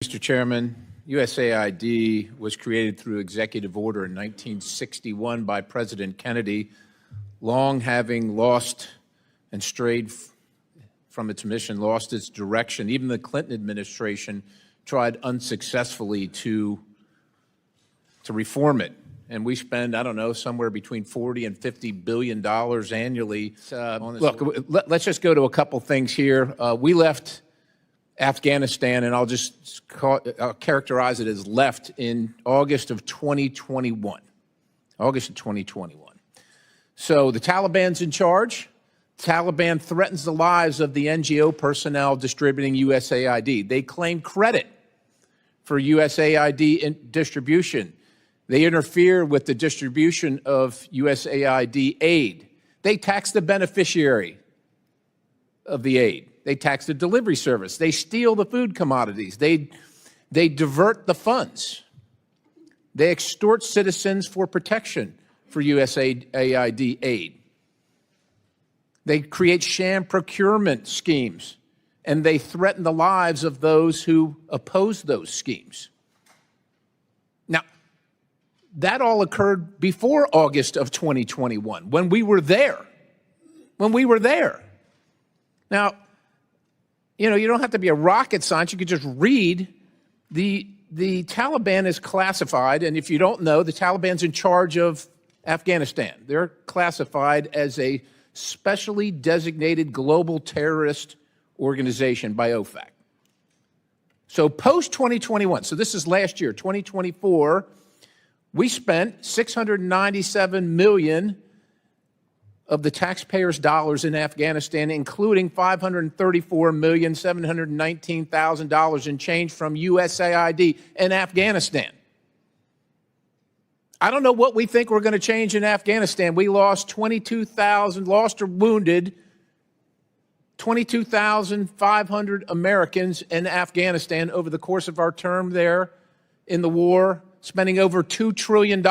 Mr. Chairman, USAID was created through executive order in 1961 by President Kennedy, long having lost and strayed from its mission, lost its direction. Even the Clinton administration tried unsuccessfully to reform it. And we spend, I don't know, somewhere between $40 and $50 billion annually on this. Look, let's just go to a couple things here. We left Afghanistan, and I'll characterize it as left in August of 2021. August of 2021. So the Taliban's in charge. Taliban threatens the lives of the NGO personnel distributing USAID. They claim credit for USAID distribution. They interfere with the distribution of USAID aid. They tax the beneficiary of the aid. They tax the delivery service. They steal the food commodities. They divert the funds. They extort citizens for protection for USAID aid. They create sham procurement schemes, and they threaten the lives of those who oppose those schemes. Now, that all occurred before August of 2021, when we were there. Now, you know, you don't have to be a rocket scientist. You could just read the Taliban is classified, and if you don't know, the Taliban's in charge of Afghanistan. They're classified as a specially designated global terrorist organization by OFAC. So post-2021, so this is last year, 2024, we spent $697 million of the taxpayers' dollars in Afghanistan, including $534,719,000 in change from USAID in Afghanistan. I don't know what we think we're going to change in Afghanistan. We lost 22,000, lost or wounded 22,500 Americans in Afghanistan over the course of our term there in the war, spending over $2 trillion.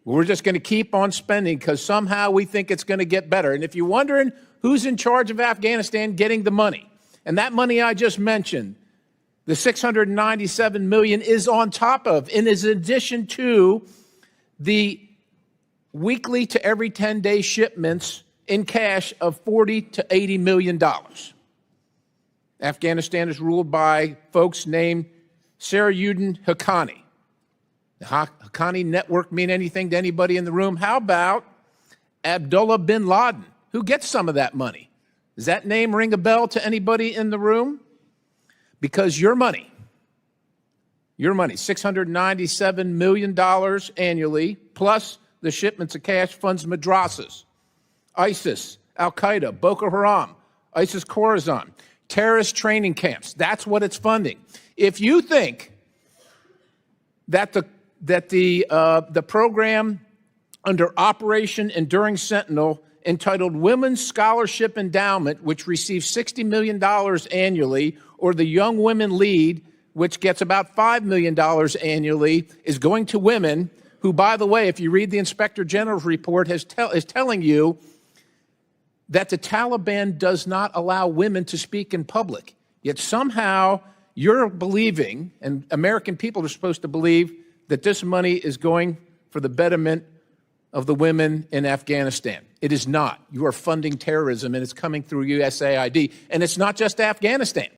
We're just going to keep on spending because somehow we think it's going to get better. And if you're wondering who's in charge of Afghanistan getting the money, and that money I just mentioned, the $697 million is on top of, and is in addition to the weekly to every 10-day shipments in cash of $40 to $80 million. Afghanistan is ruled by folks named Sarajuddin Haqqani. The Haqqani network mean anything to anybody in the room? How about Abdullah bin Laden? Who gets some of that money? Does that name ring a bell to anybody in the room? Because your money, $697 million annually, plus the shipments of cash funds madrasas, ISIS, Al-Qaeda, Boko Haram, ISIS Khorasan, terrorist training camps. That's what it's funding. If you think that the program under Operation Enduring Sentinel, entitled Women's Scholarship Endowment, which receives $60 million annually, or the Young Women Lead, which gets about $5 million annually, is going to women who, by the way, if you read the Inspector General's report, is telling you that the Taliban does not allow women to speak in public. Yet somehow you're believing, and American people are supposed to believe, that this money is going for the betterment of the women in Afghanistan. It is not. You are funding terrorism, and it's coming through USAID. And it's not just Afghanistan.